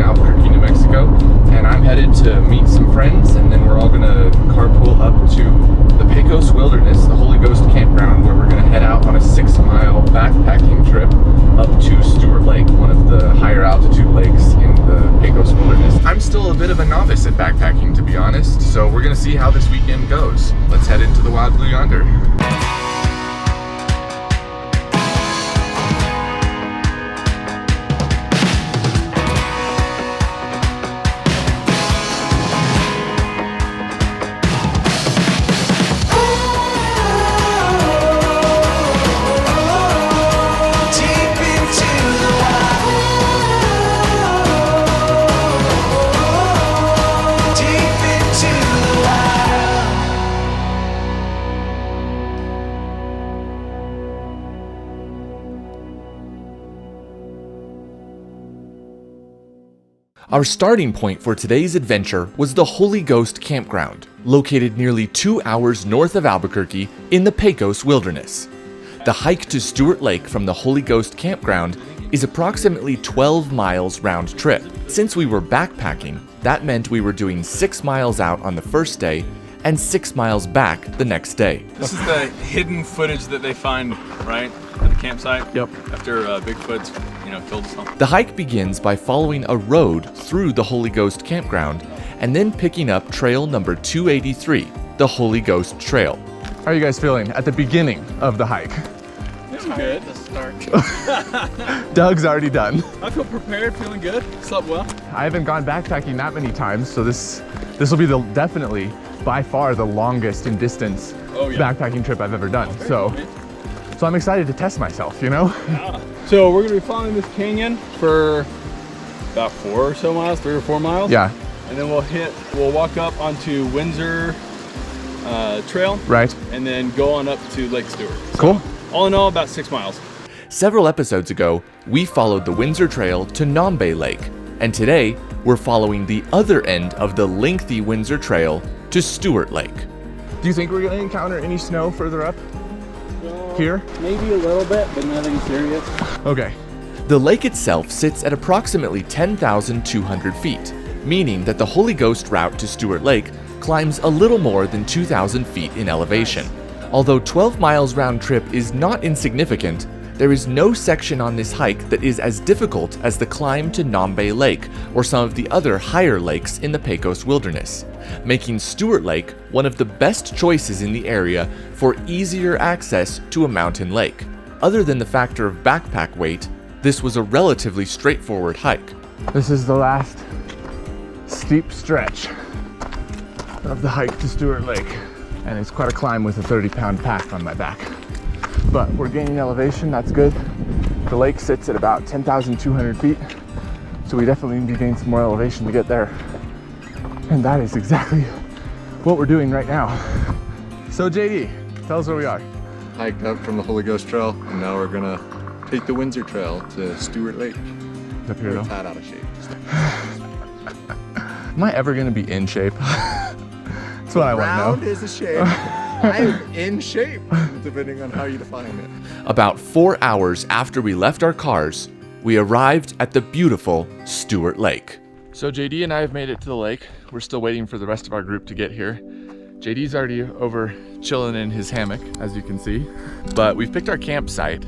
Albuquerque, New Mexico, and I'm headed to meet some friends, and then we're all gonna carpool up to the Pecos Wilderness, the Holy Ghost campground, where we're gonna head out on a 6-mile backpacking trip up to Stewart Lake, one of the higher altitude lakes in the Pecos Wilderness. I'm still a bit of a novice at backpacking, to be honest, so we're gonna see how this weekend goes. Let's head into the Wild Blue Yonder. Our starting point for today's adventure was the Holy Ghost Campground, located nearly 2 hours north of Albuquerque in the Pecos Wilderness. The hike to Stewart Lake from the Holy Ghost Campground is approximately 12 miles round trip. Since we were backpacking, that meant we were doing 6 miles out on the first day and 6 miles back the next day. This is the hidden footage that they find, right, at the campsite? Yep. After Bigfoot's, killed something. The hike begins by following a road through the Holy Ghost Campground and then picking up trail number 283, the Holy Ghost Trail. How are you guys feeling at the beginning of the hike? Feeling good. To start. Doug's already done. I feel prepared, feeling good, slept well. I haven't gone backpacking that many times, so this will be definitely by far the longest in distance backpacking trip I've ever done. So I'm excited to test myself, Yeah. So we're gonna be following this canyon for about 4 or so miles, 3 or 4 miles. Yeah. And then we'll walk up onto Windsor Trail. Right. And then go on up to Lake Stewart. So, cool. All in all, about 6 miles. Several episodes ago, we followed the Windsor Trail to Nambe Lake, and today we're following the other end of the lengthy Windsor Trail to Stewart Lake. Do you think we're gonna encounter any snow further up? Here? Maybe a little bit, but nothing serious. Okay. The lake itself sits at approximately 10,200 feet, meaning that the Holy Ghost route to Stewart Lake climbs a little more than 2,000 feet in elevation. Although 12 miles round trip is not insignificant, there is no section on this hike that is as difficult as the climb to Nambe Lake or some of the other higher lakes in the Pecos Wilderness, making Stewart Lake one of the best choices in the area for easier access to a mountain lake. Other than the factor of backpack weight, this was a relatively straightforward hike. This is the last steep stretch of the hike to Stewart Lake, and it's quite a climb with a 30-pound pack on my back. But we're gaining elevation, that's good. The lake sits at about 10,200 feet, so we definitely need to gain some more elevation to get there. And that is exactly what we're doing right now. So JD, tell us where we are. Hiked up from the Holy Ghost Trail, and now we're gonna take the Windsor Trail to Stewart Lake. Up here, We're though. tad out of shape. Am I ever gonna be in shape? That's what I want to know. Round is a shape. I'm in shape, depending on how you define it. About 4 hours after we left our cars, we arrived at the beautiful Stewart Lake. So JD and I have made it to the lake. We're still waiting for the rest of our group to get here. JD's already over chilling in his hammock, as you can see. But we've picked our campsite.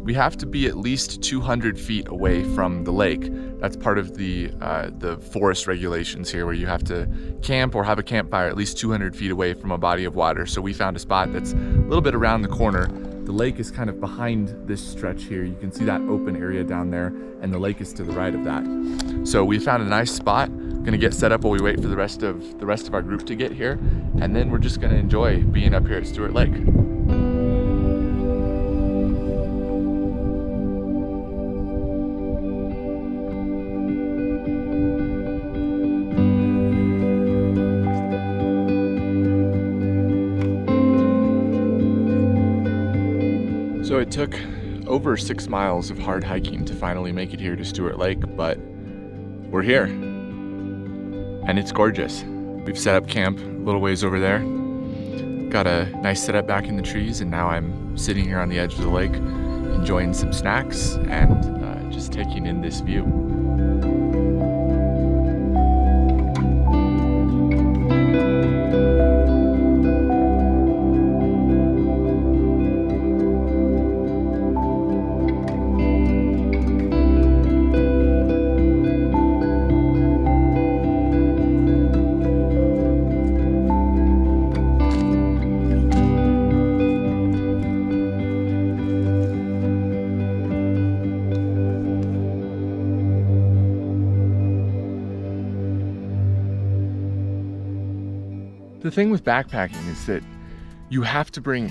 We have to be at least 200 feet away from the lake. That's part of the forest regulations here, where you have to camp or have a campfire at least 200 feet away from a body of water. So we found a spot that's a little bit around the corner. The lake is kind of behind this stretch here. You can see that open area down there, and the lake is to the right of that. So we found a nice spot. Gonna get set up while we wait for the rest of our group to get here, and then we're just gonna enjoy being up here at Stewart Lake. So it took over 6 miles of hard hiking to finally make it here to Stewart Lake, but we're here. And it's gorgeous. We've set up camp a little ways over there. Got a nice setup back in the trees, and now I'm sitting here on the edge of the lake, enjoying some snacks and just taking in this view. thing with backpacking is that you have to bring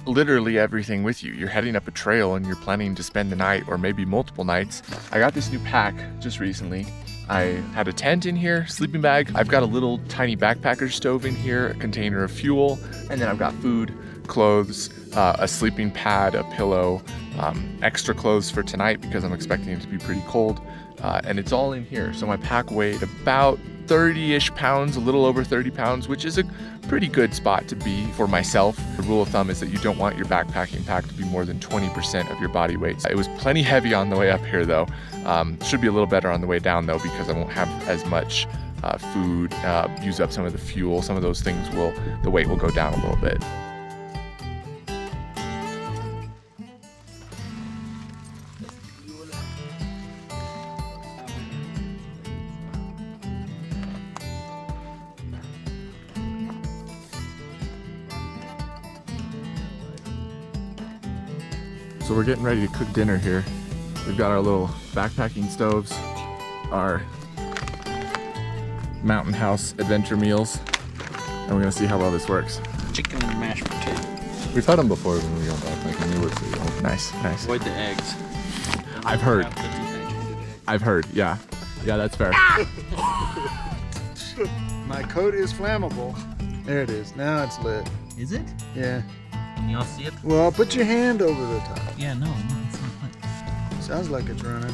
literally everything with you. You're heading up a trail and you're planning to spend the night or maybe multiple nights. I got this new pack just recently. I had a tent in here, sleeping bag. I've got a little tiny backpacker stove in here, a container of fuel, and then I've got food, clothes, a sleeping pad, a pillow, extra clothes for tonight because I'm expecting it to be pretty cold. And it's all in here. So my pack weighed about 30-ish pounds, a little over 30 pounds, which is a pretty good spot to be for myself. The rule of thumb is that you don't want your backpacking pack to be more than 20% of your body weight. It was plenty heavy on the way up here though. Should be a little better on the way down though, because I won't have as much food, use up some of the fuel, some of those things the weight will go down a little bit. So we're getting ready to cook dinner here. We've got our little backpacking stoves, our mountain house adventure meals, and we're gonna see how well this works. Chicken and mashed potato. We've had them before when we go backpacking. They work pretty well. Nice, nice. Avoid the eggs. I've heard. Have the dehydrated eggs. I've heard, yeah. Yeah, that's fair. My coat is flammable. There it is. Now it's lit. Is it? Yeah. Can y'all see it? Well, put your hand over the top. Yeah, no, it's not lit. Sounds like it's running.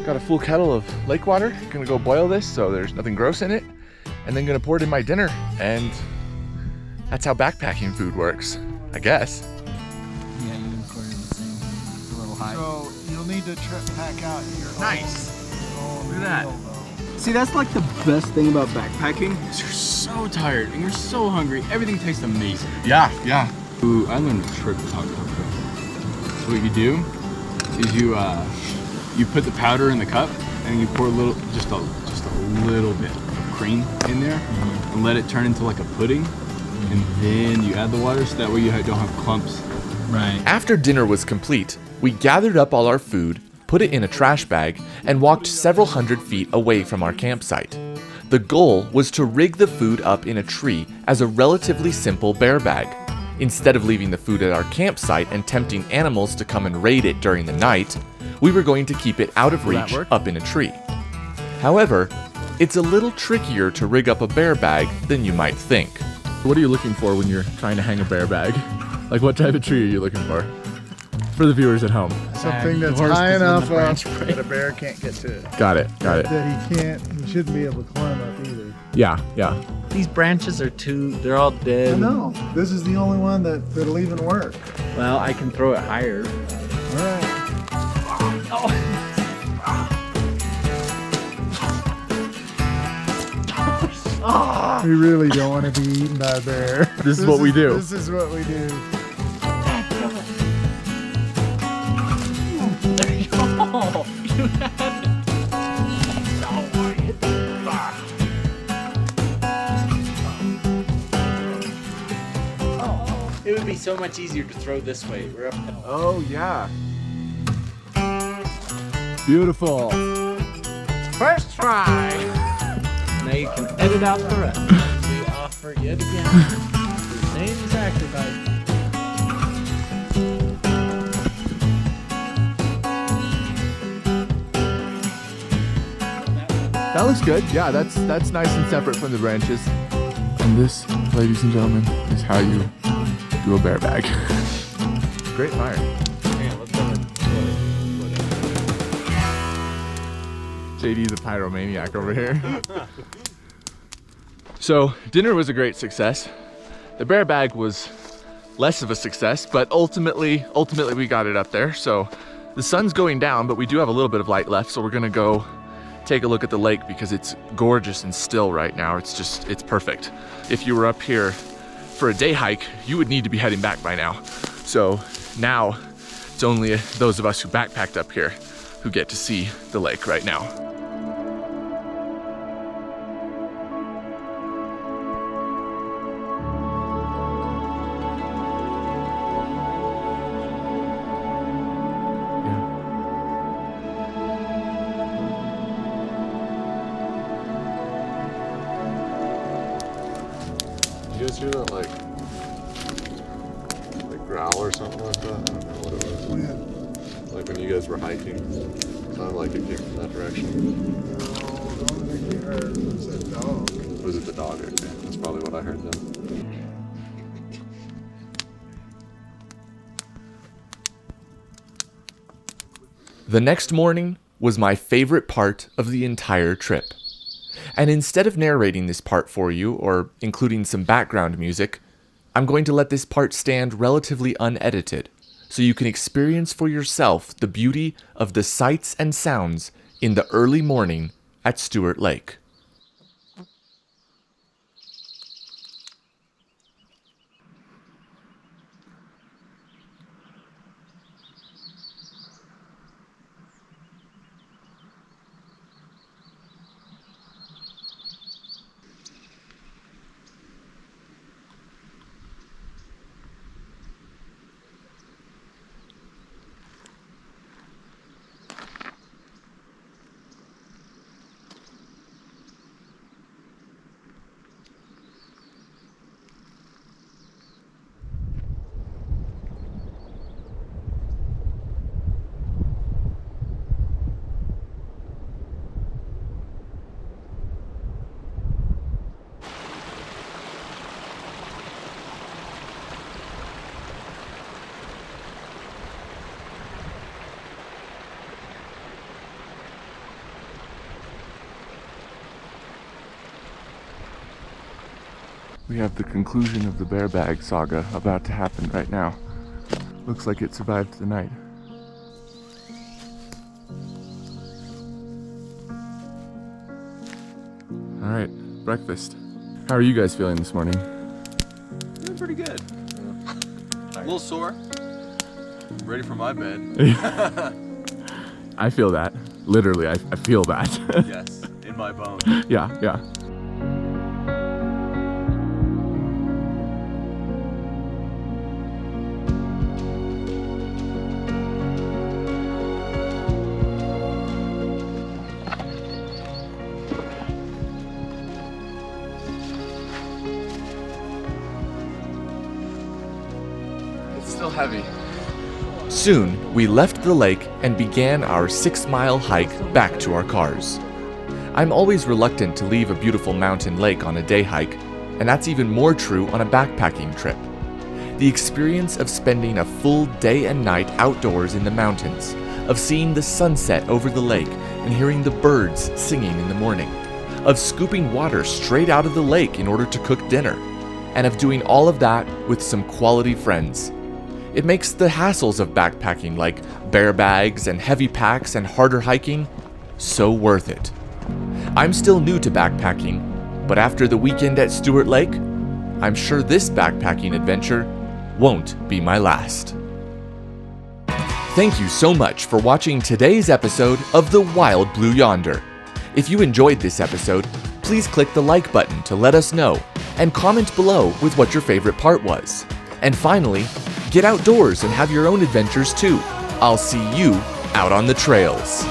Got a full kettle of lake water. Gonna go boil this so there's nothing gross in it, and then gonna pour it in my dinner. And that's how backpacking food works, I guess. Yeah, you can pour it in the same. It's a little high. So you'll need to pack out your Nice. Look at that. See, that's like the best thing about backpacking. Is you're so tired and you're so hungry. Everything tastes amazing. Yeah, yeah. Ooh, I learned a trick with hot cocoa. So what you do is you put the powder in the cup and you pour just a little bit of cream in there and let it turn into like a pudding, and then you add the water so that way you don't have clumps. Right. After dinner was complete, we gathered up all our food, put it in a trash bag, and walked several hundred feet away from our campsite. The goal was to rig the food up in a tree as a relatively simple bear bag. Instead of leaving the food at our campsite and tempting animals to come and raid it during the night, we were going to keep it out of reach up in a tree. However, it's a little trickier to rig up a bear bag than you might think. What are you looking for when you're trying to hang a bear bag? Like, what type of tree are you looking for? For the viewers at home. Something that's high enough up that a bear can't get to it. Got it, got it. That he shouldn't be able to climb up either. Yeah, yeah. These branches are they're all dead. I know. This is the only one that'll even work. Well, I can throw it higher. All right. We really don't want to be eaten by a bear. This is what we do. This is what we do. There you go. It would be so much easier to throw this way. We're uphill. Oh, yeah. Beautiful. First try. Now you can edit out the rest. We offer yet again the same sacrifice. That looks good. Yeah, that's nice and separate from the branches. And this, ladies and gentlemen, is how you do a bear bag. Great fire. Yeah, let's go ahead. JD the pyromaniac over here. So dinner was a great success. The bear bag was less of a success, but ultimately we got it up there. So the sun's going down, but we do have a little bit of light left. So we're gonna go take a look at the lake because it's gorgeous and still right now. It's perfect. If you were up here for a day hike, you would need to be heading back by now. So now it's only those of us who backpacked up here who get to see the lake right now. hear that like growl or something like that? I don't know what it was. Like when you guys were hiking, it sounded like it came from that direction. Was it the dog? Okay, that's probably what I heard then. The next morning was my favorite part of the entire trip. And instead of narrating this part for you, or including some background music, I'm going to let this part stand relatively unedited, so you can experience for yourself the beauty of the sights and sounds in the early morning at Stewart Lake. We have the conclusion of the bear bag saga about to happen right now. Looks like it survived the night. Alright, breakfast. How are you guys feeling this morning? Feeling pretty good. A little sore. Ready for my bed. I feel that. Literally, I feel that. Yes, in my bones. Yeah. Still heavy. Soon, we left the lake and began our 6-mile hike back to our cars. I'm always reluctant to leave a beautiful mountain lake on a day hike, and that's even more true on a backpacking trip. The experience of spending a full day and night outdoors in the mountains, of seeing the sunset over the lake and hearing the birds singing in the morning, of scooping water straight out of the lake in order to cook dinner, and of doing all of that with some quality friends. It makes the hassles of backpacking, like bear bags and heavy packs and harder hiking, so worth it. I'm still new to backpacking, but after the weekend at Stewart Lake, I'm sure this backpacking adventure won't be my last. Thank you so much for watching today's episode of the Wild Blue Yonder. If you enjoyed this episode, please click the like button to let us know, and comment below with what your favorite part was. And finally, get outdoors and have your own adventures too. I'll see you out on the trails.